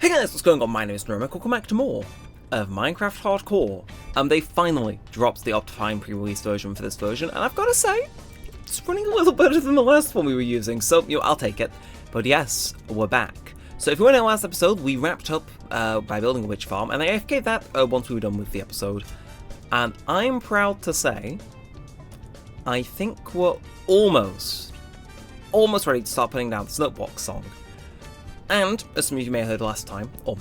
Hey guys, what's going on? My name is Neremik. Welcome back to more of Minecraft Hardcore. They finally dropped the Optifine pre-release version for this version, and I've got to say, it's running a little better than the last one we were using, so, I'll take it. But yes, we're back. So if you were in our last episode, we wrapped up by building a witch farm, and I AFK'd that once we were done with the episode. And I'm proud to say, I think we're almost ready to start putting down the Snowbox song. And, as some of you may have heard last time, or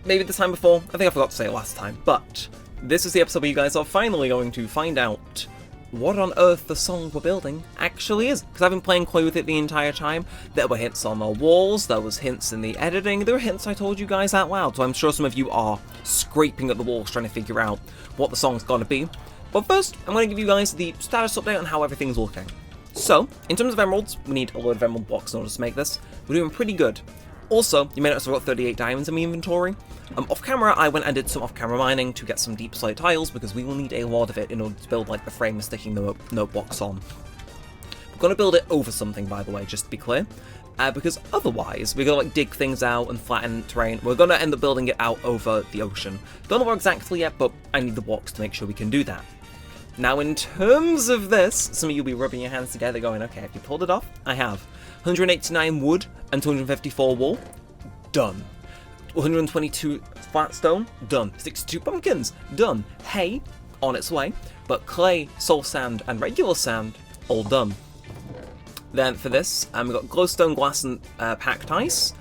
maybe the time before, I think I forgot to say it last time, but this is the episode where you guys are finally going to find out what on earth the song we're building actually is. Because I've been playing Clay with it the entire time. There were hints on the walls, there was hints in the editing, there were hints I told you guys out loud, so I'm sure some of you are scraping at the walls trying to figure out what the song's gonna be. But first, I'm going to give you guys the status update on how everything's looking. So, in terms of emeralds, we need a load of emerald blocks in order to make this. We're doing pretty good. Also, you may notice I've got 38 diamonds in my inventory. Off camera, I went and did some off-camera mining to get some deep slate tiles because we will need a lot of it in order to build like the frame we're sticking the note box on. We're going to build it over something, by the way, just to be clear, because otherwise we're going to like dig things out and flatten terrain. We're going to end up building it out over the ocean. Don't know where exactly yet, but I need the blocks to make sure we can do that. Now, in terms of this, some of you will be rubbing your hands together going, okay, have you pulled it off? I have. 189 wood and 254 wool, done. 122 flat stone, done. 62 pumpkins, done. Hay, on its way, but clay, soul sand, and regular sand, all done. Then for this, we've got glowstone, glass, and packed ice.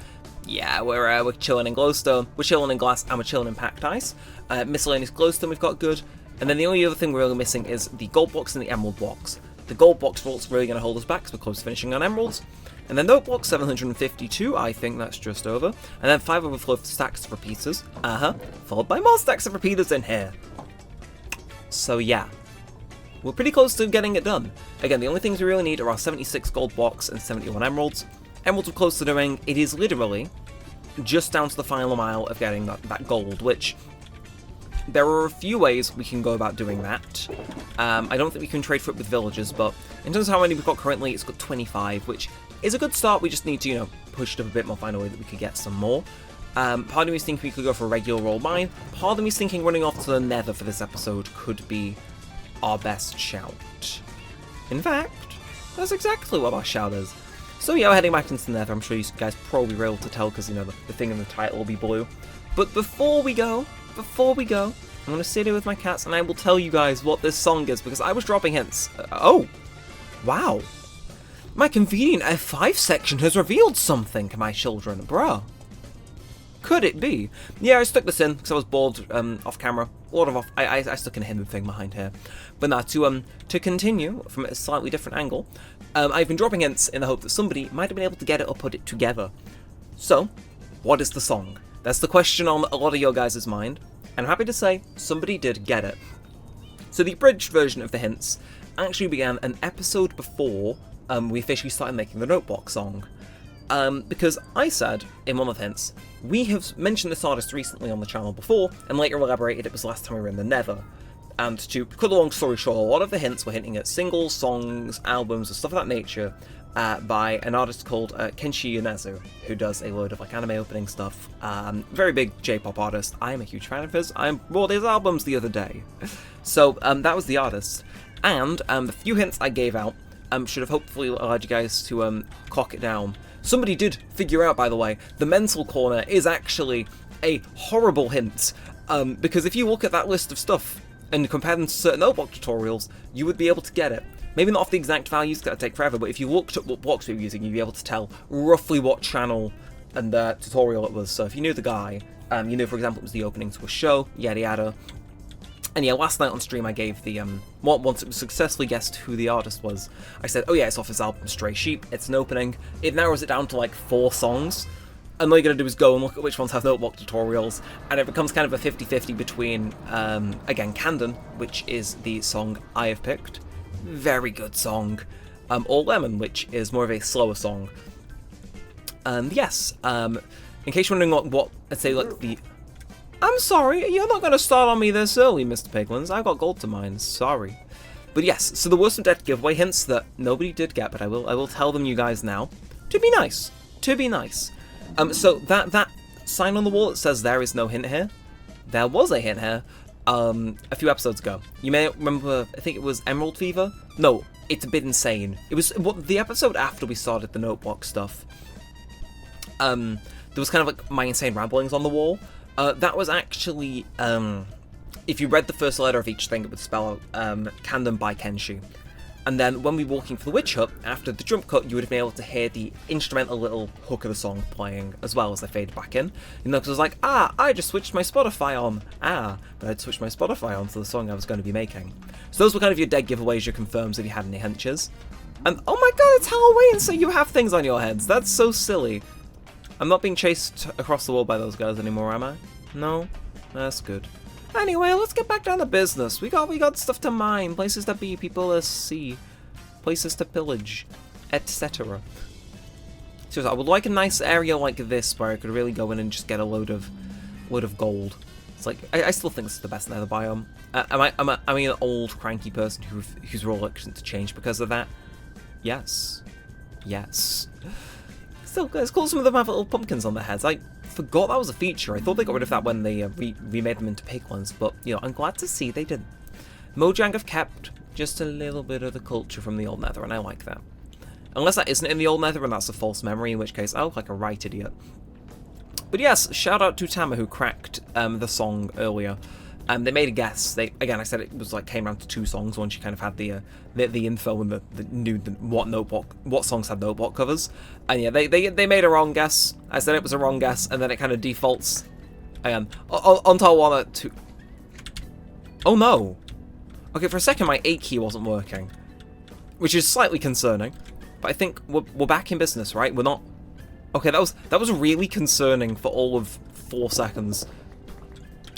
Yeah, we're chilling in glowstone, we're chilling in glass, and we're chilling in packed ice. Miscellaneous glowstone we've got good. And then the only other thing we're really missing is the gold blocks and the emerald blocks. The gold box vault's really going to hold us back because we're close to finishing on emeralds. And then note block 752, I think that's just over. And then 5 overflow stacks of repeaters. Followed by more stacks of repeaters in here. So yeah, we're pretty close to getting it done. Again, the only things we really need are our 76 gold blocks and 71 emeralds. Emeralds are close to doing. It is literally just down to the final mile of getting that gold, which there are a few ways we can go about doing that. I don't think we can trade for it with villagers, but in terms of how many we've got currently, it's got 25, which is a good start. We just need to, push it up a bit more, find a way that we could get some more. Part of me is thinking we could go for a regular roll mine. Part of me is thinking running off to the nether for this episode could be our best shout. In fact, that's exactly what our shout is. So yeah, we're heading back into the nether. I'm sure you guys probably were able to tell because, the thing in the title will be blue. But before we go, I'm going to sit here with my cats and I will tell you guys what this song is because I was dropping hints. Oh, wow. My convenient F5 section has revealed something, my children. Bruh. Could it be? Yeah, I stuck this in because I was bored off camera. I stuck in a hidden thing behind here. But now, to continue from a slightly different angle, I've been dropping hints in the hope that somebody might have been able to get it or put it together. So, what is the song? That's the question on a lot of your guys' mind, and I'm happy to say somebody did get it. So the abridged version of the hints actually began an episode before we officially started making the Notebook song. Because I said, in one of the hints, we have mentioned this artist recently on the channel before, and later elaborated it was last time we were in the Nether. And to cut a long story short, a lot of the hints were hinting at singles, songs, albums, and stuff of that nature, by an artist called Kenshi Yonezu, who does a load of anime opening stuff. Very big J-pop artist. I am a huge fan of his. I bought his albums the other day. So that was the artist. And the few hints I gave out should have hopefully allowed you guys to clock it down. Somebody did figure out, by the way, the mental corner is actually a horrible hint. Because if you look at that list of stuff and compare them to certain notebook tutorials, you would be able to get it. Maybe not off the exact values, because that'd take forever, but if you looked at what blocks we were using, you'd be able to tell roughly what channel and tutorial it was. So if you knew the guy, for example, it was the opening to a show, yada yada. And yeah, last night on stream I gave the, once it was successfully guessed who the artist was, I said, oh yeah, it's off his album Stray Sheep, it's an opening. It narrows it down to like 4 songs. And all you're going to do is go and look at which ones have notebook tutorials, and it becomes kind of a 50-50 between, again, Candon, which is the song I have picked. Very good song. Or Lemon, which is more of a slower song. And yes, in case you're wondering what I'd say, like the... I'm sorry, you're not going to start on me this early, Mr. Piglins. I've got gold to mine, sorry. But yes, so there were some dead giveaway hints that nobody did get, but I will tell them you guys now. To be nice. So that sign on the wall that says there is no hint here. There was a hint here a few episodes ago. You may remember, I think it was Emerald Fever? No, it's a bit insane. It was the episode after we started the notebook stuff. There was kind of like my insane ramblings on the wall. That was actually, if you read the first letter of each thing, it would spell out Kandon by Kenshi. And then when we were walking for the witch hut, after the jump cut, you would have been able to hear the instrumental little hook of the song playing as well as they faded back in. You know, because I was like, I just switched my Spotify on. But I'd switched my Spotify on to the song I was going to be making. So those were kind of your dead giveaways, your confirms if you had any henches. And oh my god, it's Halloween, so you have things on your heads. That's so silly. I'm not being chased across the wall by those guys anymore, am I? No? That's good. Anyway, let's get back down to business. We got stuff to mine, places to be, people to see, places to pillage, etc. So I would like a nice area like this where I could really go in and just get a load of gold. It's like I still think this is the best nether biome. Am I an old cranky person who's reluctant to change because of that? Yes. Yes. Still, it's cool some of them have little pumpkins on their heads. I forgot that was a feature. I thought they got rid of that when they remade them into piglins, but, you know, I'm glad to see they didn't. Mojang have kept just a little bit of the culture from the old nether, and I like that. Unless that isn't in the old nether and that's a false memory, in which case I look like a right idiot. But yes, shout out to Tama who cracked the song earlier. They made a guess. Again, I said it was like came around to 2 songs once you kind of had the info and what songs had notebook covers. And yeah, they made a wrong guess. I said it was a wrong guess, and then it kind of defaults again onto one or two. Oh no! Okay, for a second my A key wasn't working, which is slightly concerning. But I think we're back in business, right? We're not. Okay, that was really concerning for all of 4 seconds.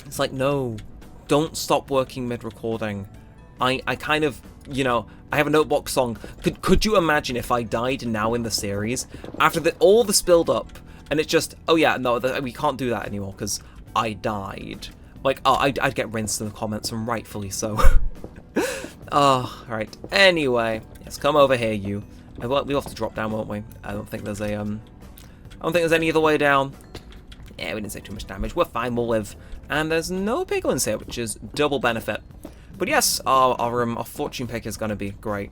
It's like, no, don't stop working mid-recording. I kind of, you know, I have a notebook song. Could you imagine if I died now in the series after all this build-up and it's just, oh yeah, no, we can't do that anymore because I died. Like, oh, I'd get rinsed in the comments, and rightfully so. Oh, right. Anyway, yes, come over here, you. We'll have to drop down, won't we? I don't think there's any other way down. Yeah, we didn't take too much damage. We're fine, we'll live. And there's no piglins here, which is double benefit. But yes, our fortune pick is going to be great.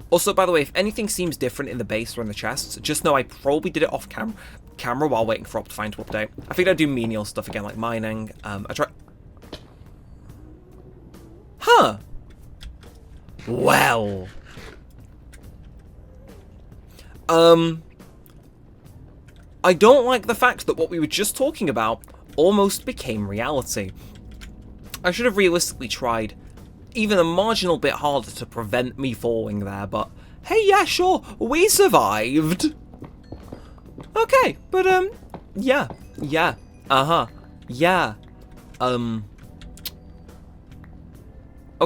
Also, by the way, if anything seems different in the base or in the chests, just know I probably did it off camera while waiting for Optifine to update. I think I'd do menial stuff again, like mining. I try. Huh. Well. I don't like the fact that what we were just talking about almost became reality. I should have realistically tried even a marginal bit harder to prevent me falling there, but hey, yeah, sure, we survived. Okay, but, yeah, yeah. Okay,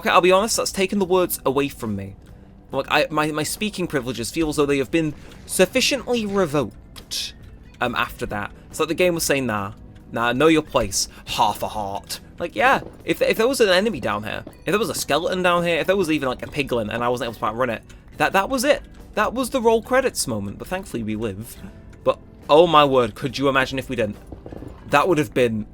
I'll be honest, that's taken the words away from me. Like, my speaking privileges feel as though they have been sufficiently revoked, after that. It's like the game was saying, nah, know your place, half a heart. Like, yeah, if there was an enemy down here, if there was a skeleton down here, if there was even, like, a piglin and I wasn't able to outrun it, that was it. That was the roll credits moment, but thankfully we live. But, oh my word, could you imagine if we didn't? That would have been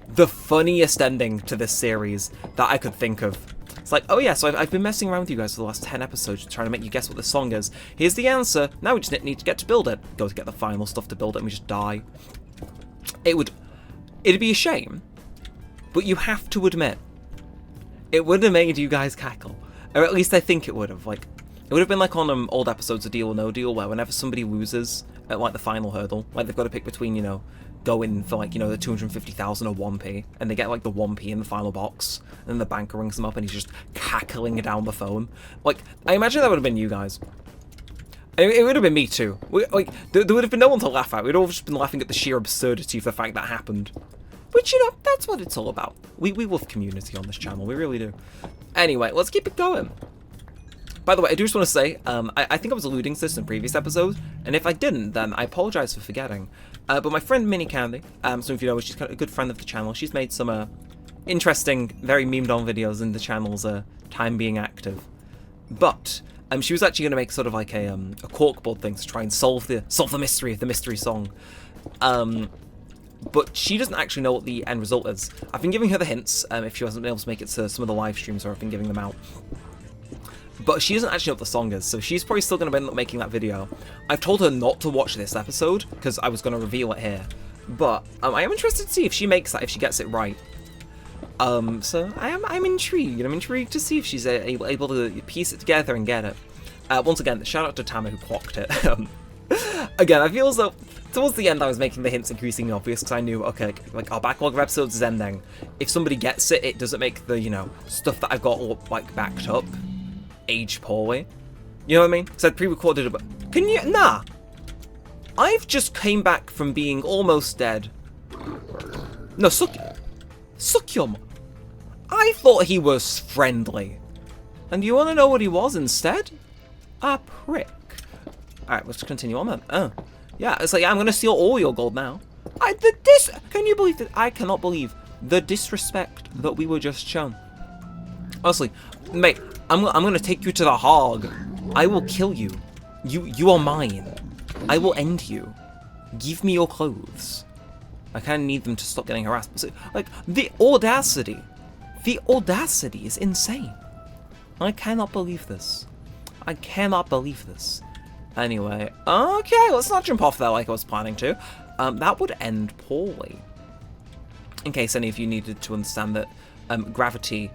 the funniest ending to this series that I could think of. It's like, oh yeah, so I've been messing around with you guys for the last 10 episodes trying to make you guess what this song is. Here's the answer. Now we just need to get to build it. Go to get the final stuff to build it and we just die. It'd be a shame, but you have to admit, it would have made you guys cackle. Or at least I think it would have. Like, it would have been like on old episodes of Deal or No Deal, where whenever somebody loses at like the final hurdle, like they've got to pick between, you know, going for like, you know, the 250,000 or 1p, and they get like the 1p in the final box, and then the banker rings them up and he's just cackling down the phone. Like, I imagine that would have been you guys. It would have been me too. There would have been no one to laugh at. We'd all just been laughing at the sheer absurdity of the fact that happened. Which, you know, that's what it's all about. We love community on this channel, we really do. Anyway, let's keep it going. By the way, I do just want to say, I think I was alluding to this in previous episodes, and if I didn't, then I apologise for forgetting. But my friend Minnie Candy, some of you know her, she's kind of a good friend of the channel. She's made some interesting, very memed-on videos in the channel's time being active. But she was actually going to make sort of like a corkboard thing to try and solve the mystery of the mystery song. but she doesn't actually know what the end result is. I've been giving her the hints, if she hasn't been able to make it to some of the live streams where I've been giving them out. But she doesn't actually know what the song is, so she's probably still going to end up making that video. I've told her not to watch this episode, because I was going to reveal it here. But I am interested to see if she makes that, if she gets it right. So I'm intrigued. I'm intrigued to see if she's able to piece it together and get it. Once again, shout out to Tama who clocked it. Again, I feel as though towards the end I was making the hints increasingly obvious because I knew, okay, like our backlog of episodes is ending. If somebody gets it, it doesn't make the, you know, stuff that I've got all, like, backed up age poorly. You know what I mean? Because I pre-recorded it, but can you? Nah. I've just came back from being almost dead. No, suck your mum. I thought he was friendly. And you want to know what he was instead? A prick. Alright, let's continue on then. Oh. Yeah, it's like, yeah, I'm going to steal all your gold now. Can you believe that? I cannot believe the disrespect that we were just shown. Honestly, mate, I'm going to take you to the hog. I will kill you. You are mine. I will end you. Give me your clothes. I kind of need them to stop getting harassed. So, like, the audacity is insane. I cannot believe this. I cannot believe this. Anyway, okay, let's not jump off there like I was planning to. That would end poorly. In case any of you needed to understand that gravity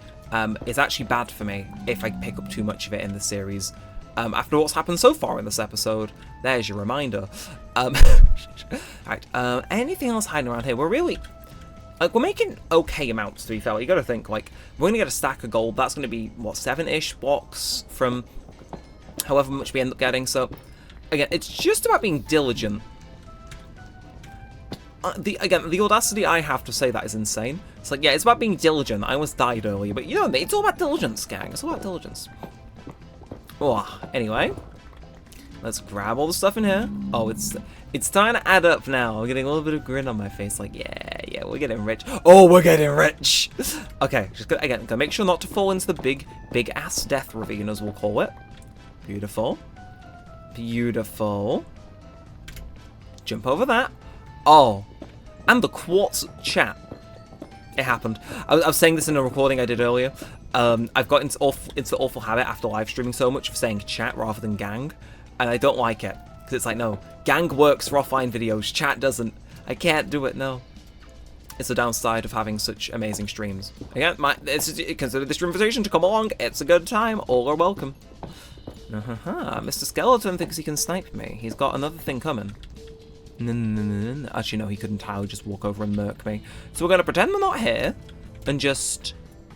is actually bad for me if I pick up too much of it in the series. After what's happened so far in this episode, there's your reminder. Right, anything else hiding around here? We're really... Like, we're making okay amounts, to be fair. You gotta think, like, we're gonna get a stack of gold. That's gonna be, what, 7-ish blocks from however much we end up getting. So, again, it's just about being diligent. The audacity I have to say that is insane. It's like, yeah, it's about being diligent. I almost died earlier, but you know, it's all about diligence, gang. It's all about diligence. Oh, anyway, let's grab all the stuff in here. Oh, it's starting to add up now. I'm getting a little bit of grin on my face, like, yeah, we're getting rich. Oh, we're getting rich. Okay, just gotta make sure not to fall into the big ass death ravine, as we'll call it. Beautiful, beautiful. Jump over that. Oh, and the quartz chat. It happened. I was saying this in a recording I did earlier. I've got into the awful habit after live streaming so much of saying chat rather than gang, and I don't like it because it's like, no, gang works for offline videos, chat doesn't. I can't do it. No, it's the downside of having such amazing streams. Again, consider this invitation to come along. It's a good time. All are welcome. Mr. Skeleton thinks he can snipe me. He's got another thing coming. No. Actually, no, he could entirely just walk over and murk me. So we're going to pretend we're not here and just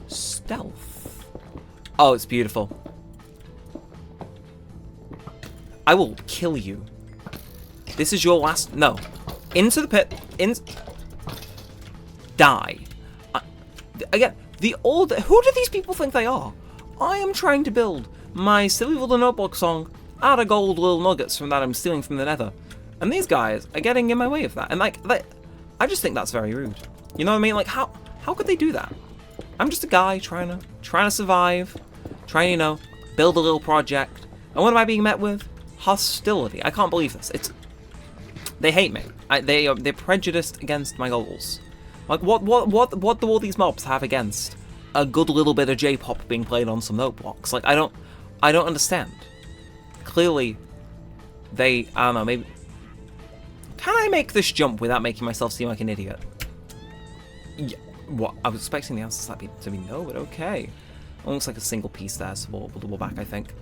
stealth. Oh, it's beautiful. I will kill you. This is your last... No. Into the pit. Die. Again, who do these people think they are? I am trying to build my silly little notebook song out of gold little nuggets from that I'm stealing from the nether. And these guys are getting in my way of that. And like, I just think that's very rude. You know what I mean? Like, how could they do that? I'm just a guy trying to survive, trying, you know, build a little project. And what am I being met with? Hostility. I can't believe this. They hate me. They're prejudiced against my goals. Like, what do all these mobs have against a good little bit of J-pop being played on some note blocks? Like, I don't understand. Clearly, I don't know, maybe... Can I make this jump without making myself seem like an idiot? Yeah, what? I was expecting the answer to be no, but okay. It looks like a single piece there, so we'll double back, I think.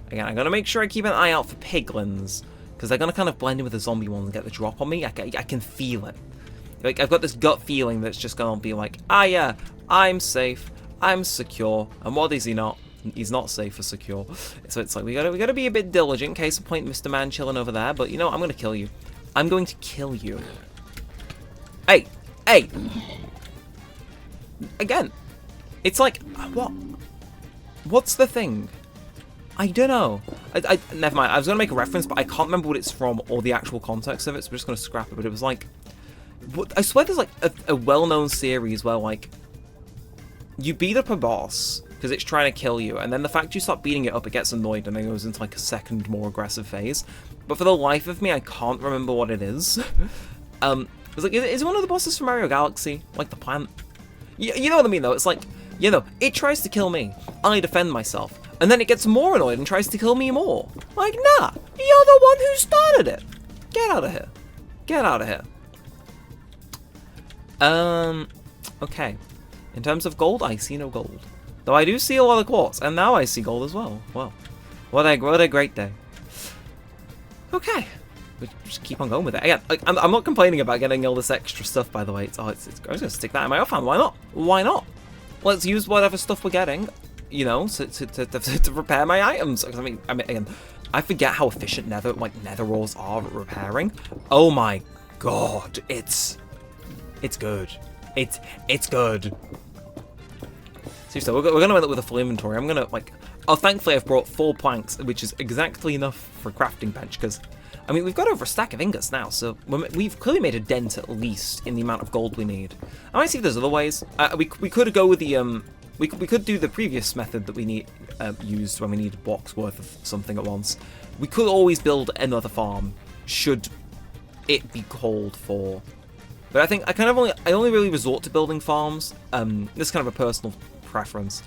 Again, I'm going to make sure I keep an eye out for piglins, because they're going to kind of blend in with the zombie ones and get the drop on me. I can feel it. Like, I've got this gut feeling that's just going to be like, yeah, I'm safe, I'm secure, and what is he not? He's not safe or secure. So it's like, we gotta be a bit diligent. Case in point, Mr. Man chilling over there, but you know, I'm going to kill you. I'm going to kill you. Hey! Again, it's like, what? What's the thing? I don't know. Never mind. I was going to make a reference, but I can't remember what it's from or the actual context of it, so we're just going to scrap it. But it was like, I swear there's like a well-known series where like, you beat up a boss because it's trying to kill you, and then the fact you start beating it up, it gets annoyed and then goes into like a second, more aggressive phase. But for the life of me, I can't remember what it is. It's like, is it one of the bosses from Mario Galaxy? Like the plant? You know what I mean, though? It's like, you know, it tries to kill me. I defend myself. And then it gets more annoyed and tries to kill me more. Like, nah, you're the one who started it. Get out of here. Get out of here. Okay. In terms of gold, I see no gold. Though I do see a lot of quartz, and now I see gold as well. Well, what a great day. Okay. We just keep on going with it. Again, I'm not complaining about getting all this extra stuff, by the way. I was going to stick that in my offhand. Why not? Why not? Let's use whatever stuff we're getting, you know, to repair my items. I mean, again, I forget how efficient nether ores are at repairing. Oh my god, it's good. It's good. Seriously, we're gonna end up with a full inventory. I'm gonna thankfully I've brought 4 planks, which is exactly enough for a crafting bench, because I mean, we've got over a stack of ingots now, so we've clearly made a dent at least in the amount of gold we need. I might see if there's other ways. We could go with the we could do the previous method that we used when we need a box worth of something at once. We could always build another farm should it be called for. But I think I only really resort to building farms. This is kind of a personal preference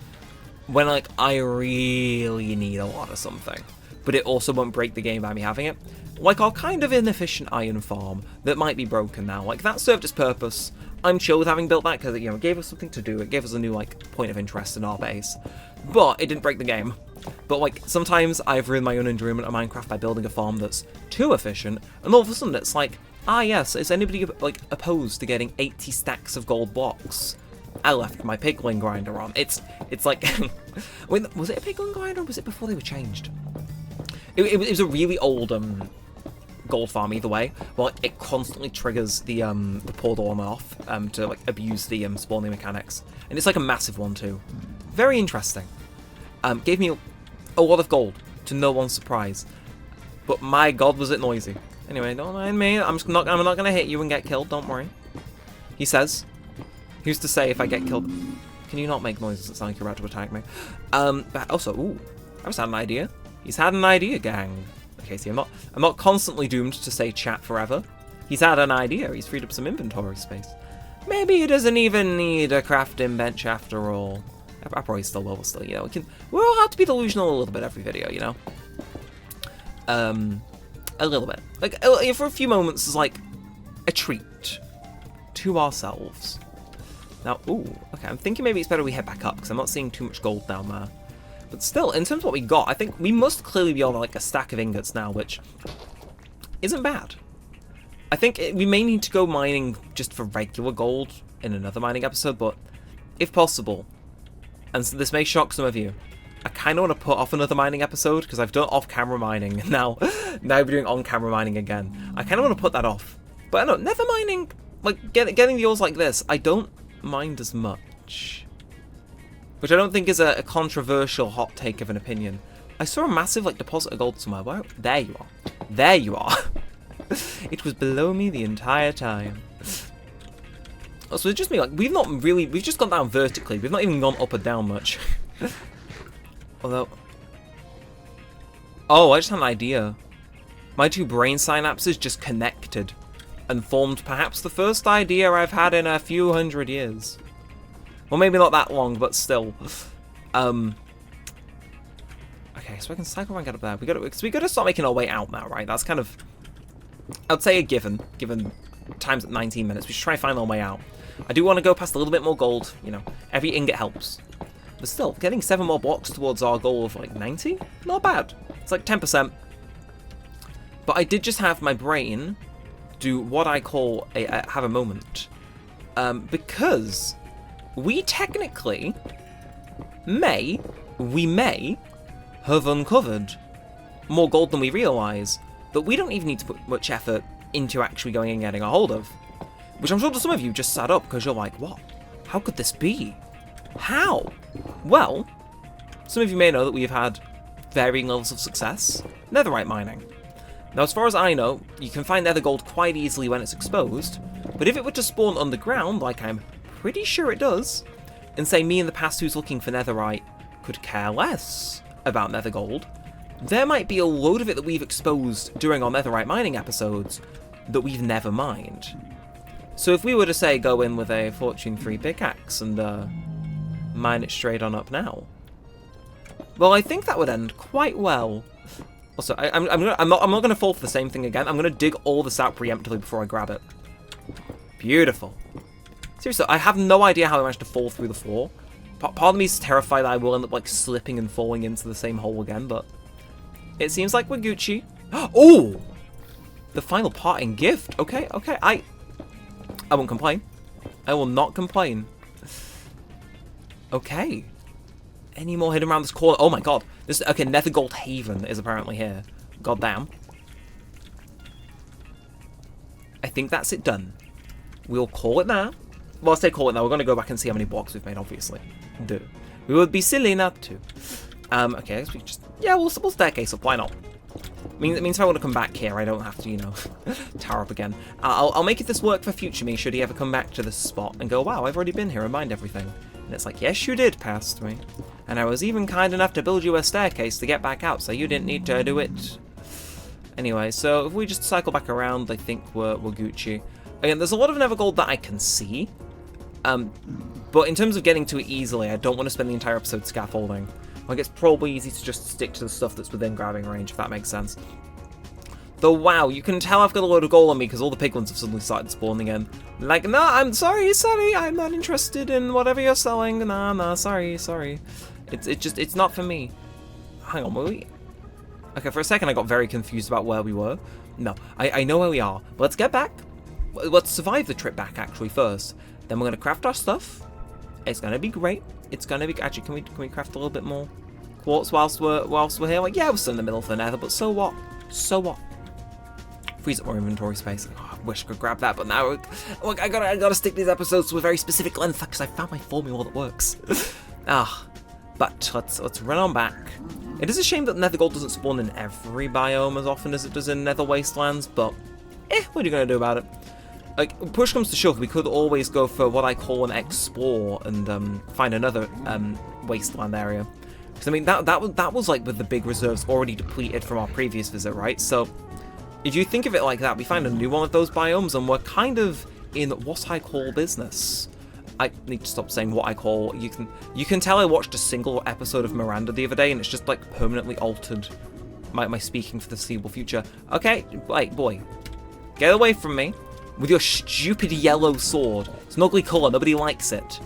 when I really need a lot of something, but it also won't break the game by me having it. Like our kind of inefficient iron farm that might be broken now. Like, that served its purpose. I'm chill with having built that because it, it gave us something to do. It gave us a new point of interest in our base. But it didn't break the game. But sometimes I've ruined my own enjoyment of Minecraft by building a farm that's too efficient, and all of a sudden it's like, ah yes, is anybody opposed to getting 80 stacks of gold blocks? I left my pickling grinder on. It's like, wait, was it a pickling grinder or was it before they were changed? It was a really old gold farm either way. Well, it constantly triggers the portal on and off to abuse the spawning mechanics, and it's like a massive one too. Very interesting. Gave me a lot of gold to no one's surprise, but my god was it noisy. Anyway, don't mind me. I'm not gonna hit you and get killed. Don't worry. He says. Who's to say if I get killed? Can you not make noises that sound like you're about to attack me? But also, ooh, I just had an idea. He's had an idea, gang. Okay, see, I'm not constantly doomed to say chat forever. He's had an idea. He's freed up some inventory space. Maybe he doesn't even need a crafting bench after all. I probably still will, you know. We're all allowed to be delusional a little bit every video, you know. A little bit. For a few moments, it's like a treat to ourselves. Now, ooh, okay, I'm thinking maybe it's better we head back up, because I'm not seeing too much gold down there. But still, in terms of what we got, I think we must clearly be on a stack of ingots now, which isn't bad. I think we may need to go mining just for regular gold in another mining episode, but if possible, and so this may shock some of you, I kind of want to put off another mining episode, because I've done off-camera mining, and now we're doing on-camera mining again. I kind of want to put that off. But I don't know, nether mining, getting the ores like this, I don't mind as much. Which I don't think is a controversial hot take of an opinion. I saw a massive deposit of gold somewhere. Where? There you are. There you are. It was below me the entire time. Oh, so it's just me. We've just gone down vertically. We've not even gone up or down much. Although, oh, I just had an idea. My 2 brain synapses just connected and formed perhaps the first idea I've had in a few hundred years. Well, maybe not that long, but still. Okay, so I can cycle around, get up there. We gotta start making our way out now, right? That's kind of, I'd say a given time's at 19 minutes. We should try and find our way out. I do want to go past a little bit more gold, you know. Every ingot helps. But still, getting 7 more blocks towards our goal of 90? Not bad. It's 10%. But I did just have my brain do what I call have a moment. Because we technically may have uncovered more gold than we realise that we don't even need to put much effort into actually going and getting a hold of. Which I'm sure to some of you just sat up because you're like, what? How could this be? How? Well, some of you may know that we've had varying levels of success netherite mining. Now, as far as I know, you can find nether gold quite easily when it's exposed, but if it were to spawn underground, like I'm pretty sure it does, and say me in the past who's looking for netherite could care less about nether gold, there might be a load of it that we've exposed during our netherite mining episodes that we've never mined. So if we were to say go in with a Fortune 3 pickaxe and mine it straight on up now, well, I think that would end quite well. Also, I'm not gonna fall for the same thing again. I'm gonna dig all this out preemptively before I grab it. Beautiful. Seriously, I have no idea how I managed to fall through the floor. Part of me is terrified that I will end up like slipping and falling into the same hole again, but it seems like we're Gucci. Oh, the final parting gift. Okay, okay. I won't complain. I will not complain. Okay. Any more hidden around this corner? Oh my god. This okay, Nether Gold Haven is apparently here. God damn. I think that's it done. We'll call it now. Well, I say call it now. We're gonna go back and see how many blocks we've made, obviously. Duh. We would be silly not to. Okay, I guess we just we'll staircase up, why not? It means if I want to come back here, I don't have to, you know, tower up again. I'll make it this work for future me, should he ever come back to this spot and go, wow, I've already been here and mined everything. And it's like, yes, you did, past me. And I was even kind enough to build you a staircase to get back out, so you didn't need to do it. Anyway, so if we just cycle back around, I think we're Gucci. Again, there's a lot of Nether Gold that I can see. But in terms of getting to it easily, I don't want to spend the entire episode scaffolding. Like, it's probably easy to just stick to the stuff that's within grabbing range, if that makes sense. Though, wow, you can tell I've got a load of gold on me because all the pig ones have suddenly started spawning again. Like, no, I'm sorry, I'm not interested in whatever you're selling. Nah, sorry. It's not for me. Hang on, were we? Okay, for a second I got very confused about where we were. No, I know where we are. Let's get back. Let's survive the trip back, actually, first. Then we're going to craft our stuff. It's going to be great. It's going to be... Actually, can we craft a little bit more quartz whilst we're here? Like, yeah, we're still in the middle of the nether, but so what? So what? Freeze up more inventory space. Oh, I wish I could grab that, but now... Look, I gotta stick these episodes to a very specific length, because I found my formula that works. But let's run on back. It is a shame that nether gold doesn't spawn in every biome as often as it does in nether wastelands, but... what are you gonna do about it? Like, push comes to shove, we could always go for what I call an explore and find another wasteland area. Because I mean, that was like with the big reserves already depleted from our previous visit, right? So if you think of it like that, we find a new one of those biomes, and we're kind of in what I call business. I need to stop saying what I call. You can tell I watched a single episode of Miranda the other day, and it's just like permanently altered my speaking for the foreseeable future. Okay, wait, boy, get away from me. With your stupid yellow sword. It's an ugly colour, nobody likes it.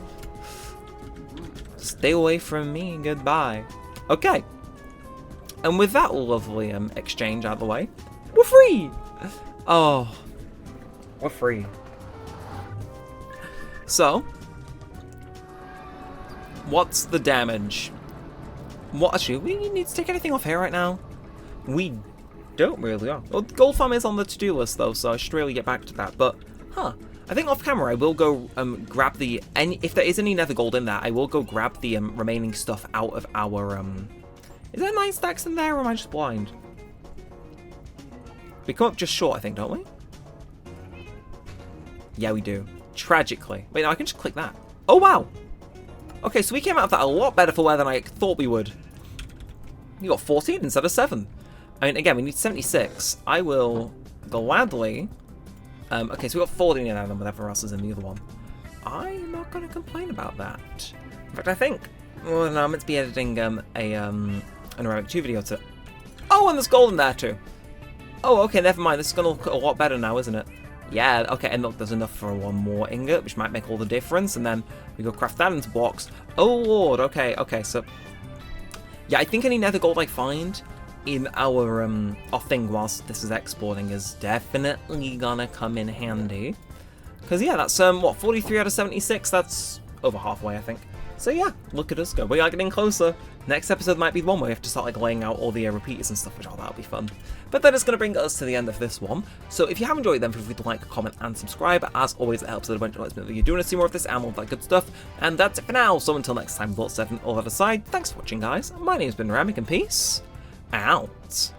Stay away from me, goodbye. Okay. And with that lovely exchange out of the way, we're free! Oh. We're free. So. What's the damage? What, actually, we need to take anything off here right now? We don't really. Well, gold farm is on the to-do list though, so I should really get back to that. But, I think off camera I will go grab the... if there is any nether gold in there, I will go grab the remaining stuff out of our... Is there 9 stacks in there, or am I just blind? We come up just short, I think, don't we? Yeah, we do. Tragically. Wait, no, I can just click that. Oh, wow! Okay, so we came out of that a lot better for wear than I thought we would. You got 14 instead of 7. I mean, again, we need 76. I will gladly... okay, so we got 14 in there and whatever else is in the other one. I'm not going to complain about that. In fact, I think... Well, no, I'm meant to be editing a Neremik 2 video to... Oh, and there's gold in there too. Oh, okay, never mind. This is going to look a lot better now, isn't it? Yeah, okay, and look, there's enough for one more ingot, which might make all the difference, and then we go craft that into blocks. Oh, lord, okay, so... Yeah, I think any nether gold I find in our thing whilst this is exporting is definitely gonna come in handy. Because, yeah, that's, what, 43 out of 76? That's over halfway, I think. So, yeah, look at us go. We are getting closer. Next episode might be the one where we have to start, like, laying out all the repeaters and stuff, which, oh, that'll be fun. But that is going to bring us to the end of this one. So, if you have enjoyed, then feel free to like, comment, and subscribe. As always, it helps out a bunch. It lets me know that you do want to see more of this and all that good stuff. And that's it for now. So, until next time, Vault 7, all that aside, thanks for watching, guys. My name's been Neremik, and peace out.